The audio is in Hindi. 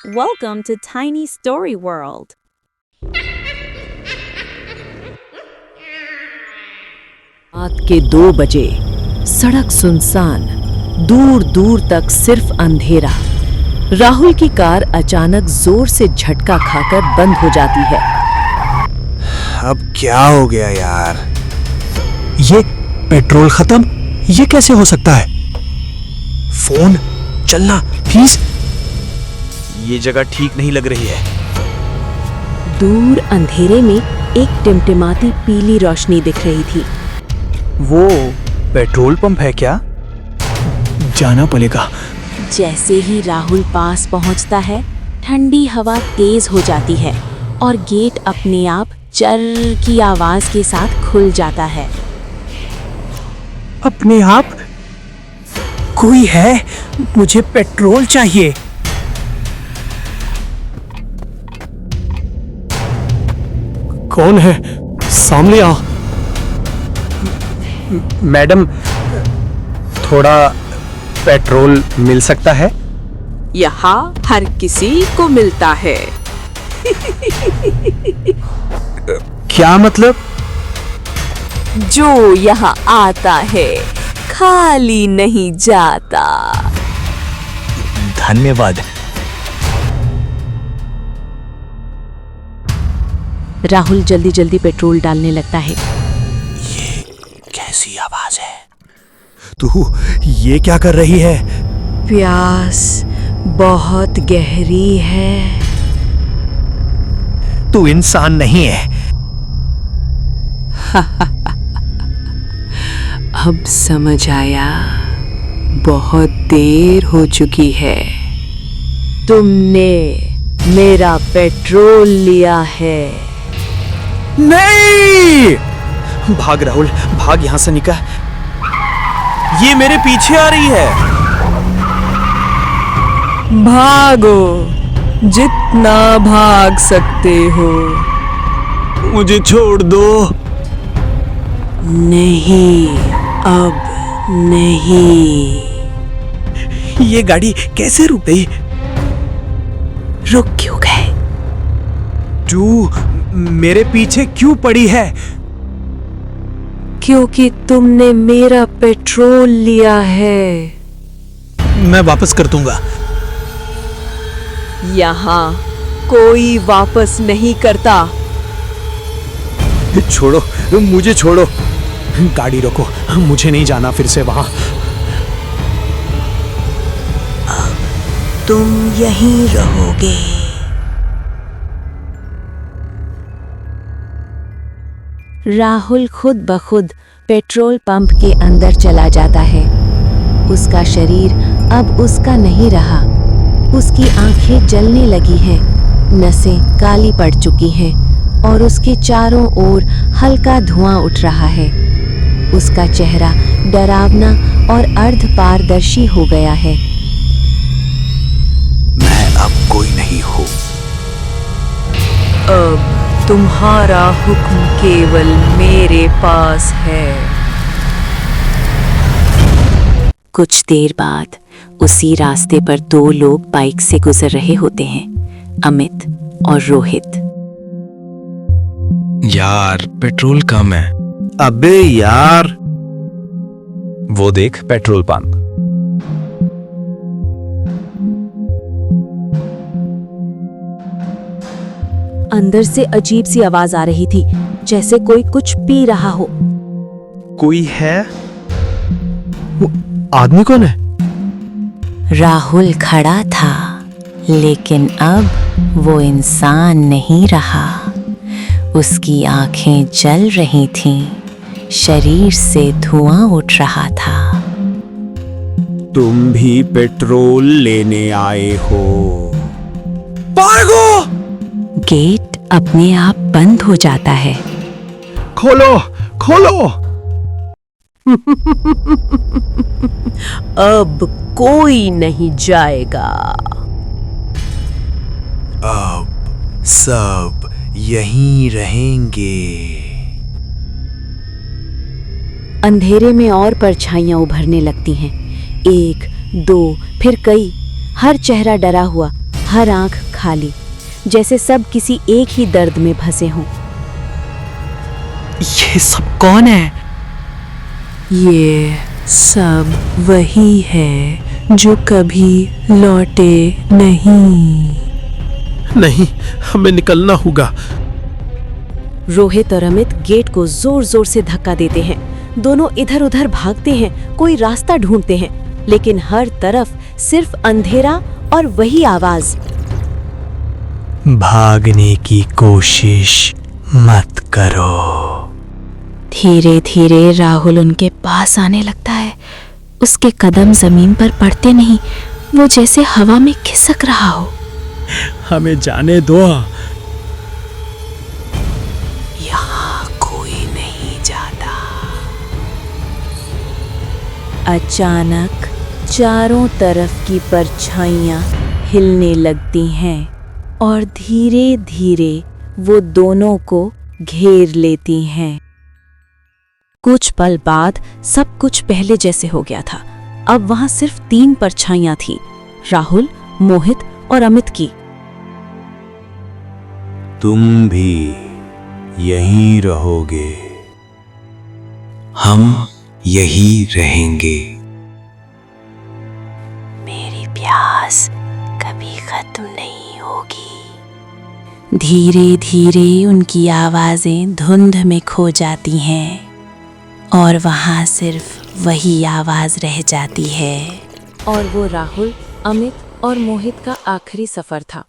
Welcome to Tiny Story World. रात के 2 बजे सड़क सुनसान, दूर दूर तक सिर्फ अंधेरा। राहुल की कार अचानक जोर से झटका खाकर बंद हो जाती है। अब क्या हो गया यार? ये पेट्रोल खत्म? ये कैसे हो सकता है? फोन चलना प्लीज। ये जगह ठीक नहीं लग रही है। दूर अंधेरे में एक टिमटिमाती पीली रोशनी दिख रही थी। वो पेट्रोल पंप है क्या? जाना पड़ेगा। जैसे ही राहुल पास पहुंचता है, ठंडी हवा तेज हो जाती है और गेट अपने आप चर्र की आवाज के साथ खुल जाता है। अपने आप? कोई है? मुझे पेट्रोल चाहिए। कौन है? सामने आ। मैडम, थोड़ा पेट्रोल मिल सकता है? यहाँ हर किसी को मिलता है। क्या मतलब? जो यहाँ आता है खाली नहीं जाता। धन्यवाद। राहुल जल्दी जल्दी पेट्रोल डालने लगता है। ये कैसी आवाज है? तू ये क्या कर रही है? प्यास बहुत गहरी है। तू इंसान नहीं है। अब समझ आया, बहुत देर हो चुकी है। तुमने मेरा पेट्रोल लिया है। नहीं! भाग राहुल, भाग यहां से निकल। ये मेरे पीछे आ रही है। भागो, जितना भाग सकते हो। मुझे छोड़ दो। नहीं, अब नहीं। ये गाड़ी कैसे रुक गई? रुक क्यों गए? तू मेरे पीछे क्यों पड़ी है? क्योंकि तुमने मेरा पेट्रोल लिया है। मैं वापस कर दूंगा। यहाँ कोई वापस नहीं करता। छोड़ो, मुझे छोड़ो। गाड़ी रोको, मुझे नहीं जाना फिर से वहां। तुम यहीं रहोगे। राहुल खुद ब खुद पेट्रोल पंप के अंदर चला जाता है। उसका शरीर अब उसका नहीं रहा। उसकी आंखें जलने लगी हैं, नसें काली पड़ चुकी हैं और उसके चारों ओर हल्का धुआं उठ रहा है। उसका चेहरा डरावना और अर्ध पारदर्शी हो गया है। मैं अब कोई नहीं हूं। अब तुम्हारा हुक्म केवल मेरे पास है। कुछ देर बाद उसी रास्ते पर 2 लोग बाइक से गुजर रहे होते हैं, अमित और रोहित। यार, पेट्रोल कम है। अबे यार! वो देख, पेट्रोल पंप। अंदर से अजीब सी आवाज आ रही थी, जैसे कोई कुछ पी रहा हो। कोई है? वो आदमी कौन है? राहुल खड़ा था, लेकिन अब वो इंसान नहीं रहा। उसकी आंखें जल रही थीं, शरीर से धुआं उठ रहा था। तुम भी पेट्रोल लेने आए हो? भागो! गेट अपने आप बंद हो जाता है। खोलो, खोलो! अब कोई नहीं जाएगा। अब सब यहीं रहेंगे। अंधेरे में और परछाइयां उभरने लगती हैं। 1, 2, फिर कई। हर चेहरा डरा हुआ, हर आंख खाली, जैसे सब किसी एक ही दर्द में फंसे हों। ये सब कौन है? ये सब वही है जो कभी लौटे नहीं। नहीं, हमें निकलना होगा। रोहित और अमित गेट को जोर जोर से धक्का देते हैं। दोनों इधर उधर भागते हैं, कोई रास्ता ढूंढते हैं, लेकिन हर तरफ सिर्फ अंधेरा और वही आवाज। भागने की कोशिश मत करो। धीरे धीरे राहुल उनके पास आने लगता है। उसके कदम जमीन पर पड़ते नहीं, वो जैसे हवा में खिसक रहा हो। हमें जाने दो। यहाँ कोई नहीं जाता। अचानक चारों तरफ की परछाइयां हिलने लगती हैं और धीरे धीरे वो दोनों को घेर लेती हैं। कुछ पल बाद सब कुछ पहले जैसे हो गया था। अब वहां सिर्फ 3 परछाइयां थीं, राहुल, मोहित और अमित की। तुम भी यहीं रहोगे। हम यही रहेंगे। मेरी प्यास कभी खत्म नहीं होगी। धीरे धीरे उनकी आवाजें धुंध में खो जाती हैं और वहां सिर्फ वही आवाज रह जाती है। और वो राहुल, अमित और मोहित का आखिरी सफर था।